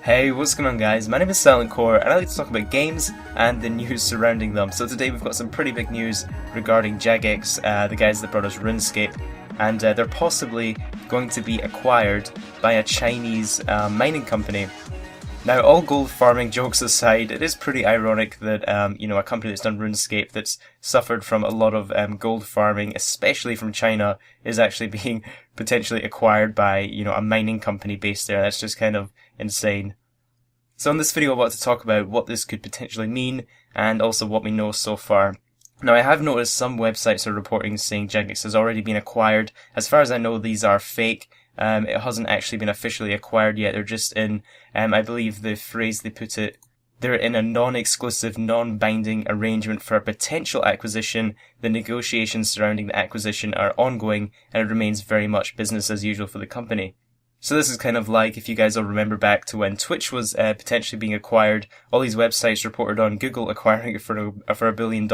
Hey, what's going on guys? My name is Silent Core and I like to talk about games and the news surrounding them. So today we've got some pretty big news regarding Jagex, the guys that brought us RuneScape, and they're possibly going to be acquired by a Chinese mining company. Now, all gold farming jokes aside, it is pretty ironic that a company that's done RuneScape, that's suffered from a lot of gold farming, especially from China, is actually being potentially acquired by a mining company based there. That's just kind of insane. So in this video I want to talk about what this could potentially mean and also what we know so far. Now I have noticed some websites are reporting saying Jagex has already been acquired. As far as I know, these are fake. It hasn't actually been officially acquired yet. They're just in, I believe the phrase they put it, they're in a non-exclusive, non-binding arrangement for a potential acquisition. The negotiations surrounding the acquisition are ongoing and it remains very much business as usual for the company. So this is kind of like, if you guys all remember back to when Twitch was potentially being acquired, all these websites reported on Google acquiring it for $1 billion,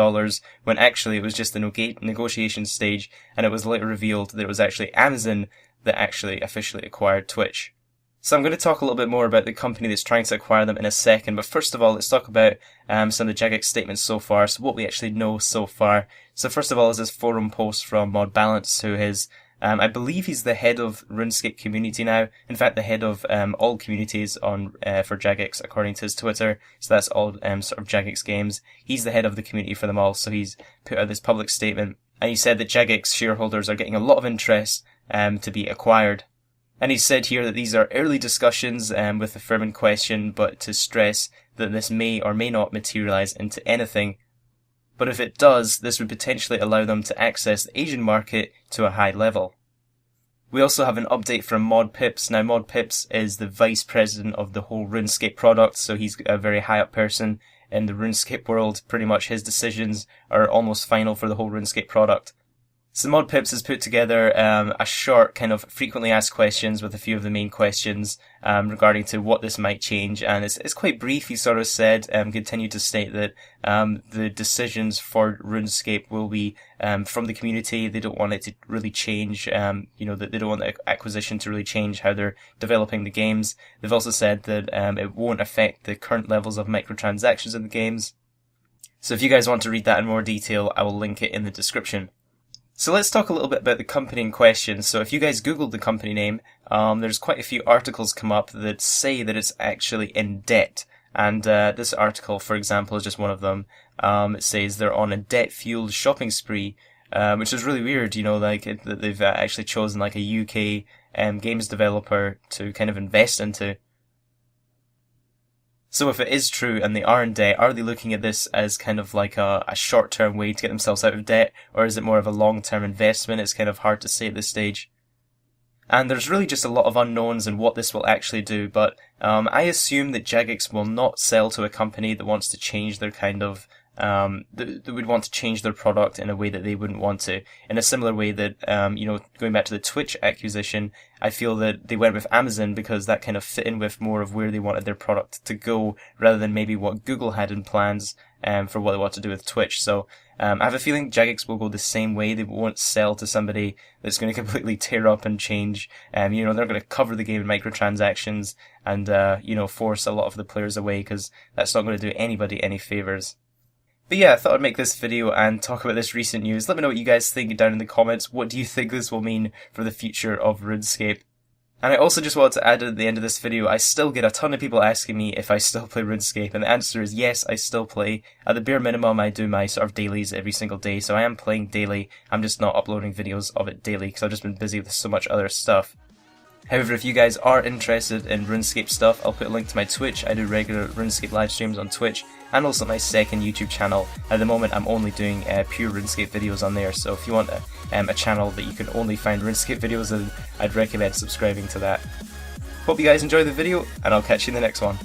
when actually it was just the negotiation stage, and it was later revealed that it was actually Amazon that actually officially acquired Twitch. So I'm going to talk a little bit more about the company that's trying to acquire them in a second, but first of all, let's talk about some of the Jagex statements so far, so what we actually know so far. So first of all is this forum post from Mod Balance, who is I believe he's the head of RuneScape community now. In fact, the head of all communities on for Jagex, according to his Twitter. So that's all sort of Jagex games. He's the head of the community for them all. So he's put out this public statement, and he said that Jagex shareholders are getting a lot of interest to be acquired. And he said here that these are early discussions with the firm in question, but to stress that this may or may not materialize into anything. But if it does, this would potentially allow them to access the Asian market to a high level. We also have an update from Mod Pips. Now, Mod Pips is the vice president of the whole RuneScape product, so he's a very high up person in the RuneScape world. Pretty much his decisions are almost final for the whole RuneScape product. So Mod Pips has put together a short kind of frequently asked questions with a few of the main questions regarding to what this might change, and it's quite brief. He sort of said, continued to state that the decisions for RuneScape will be from the community. They don't want it to really change, that they don't want the acquisition to really change how they're developing the games. They've also said that it won't affect the current levels of microtransactions in the games. So if you guys want to read that in more detail, I will link it in the description. So let's talk a little bit about the company in question. So if you guys Googled the company name, there's quite a few articles come up that say that it's actually in debt. And this article, for example, is just one of them. It says they're on a debt-fueled shopping spree, which is really weird, that they've actually chosen like a UK games developer to kind of invest into. So if it is true and they are in debt, are they looking at this as kind of like a short-term way to get themselves out of debt, or is it more of a long-term investment? It's kind of hard to say at this stage. And there's really just a lot of unknowns in what this will actually do, but I assume that Jagex will not sell to a company that wants to change their kind of that would want to change their product in a way that they wouldn't want to. In a similar way that, going back to the Twitch acquisition, I feel that they went with Amazon because that kind of fit in with more of where they wanted their product to go, rather than maybe what Google had in plans for what they want to do with Twitch. So I have a feeling Jagex will go the same way. They won't sell to somebody that's going to completely tear up and change. They're going to cover the game in microtransactions and, force a lot of the players away, because that's not going to do anybody any favors. But yeah, I thought I'd make this video and talk about this recent news. Let me know what you guys think down in the comments. What do you think this will mean for the future of RuneScape? And I also just wanted to add at the end of this video, I still get a ton of people asking me if I still play RuneScape, and the answer is yes, I still play. At the bare minimum, I do my sort of dailies every single day, so I am playing daily. I'm just not uploading videos of it daily because I've just been busy with so much other stuff. However, if you guys are interested in RuneScape stuff, I'll put a link to my Twitch. I do regular RuneScape live streams on Twitch, and also my second YouTube channel. At the moment, I'm only doing pure RuneScape videos on there, so if you want a channel that you can only find RuneScape videos in, I'd recommend subscribing to that. Hope you guys enjoyed the video, and I'll catch you in the next one.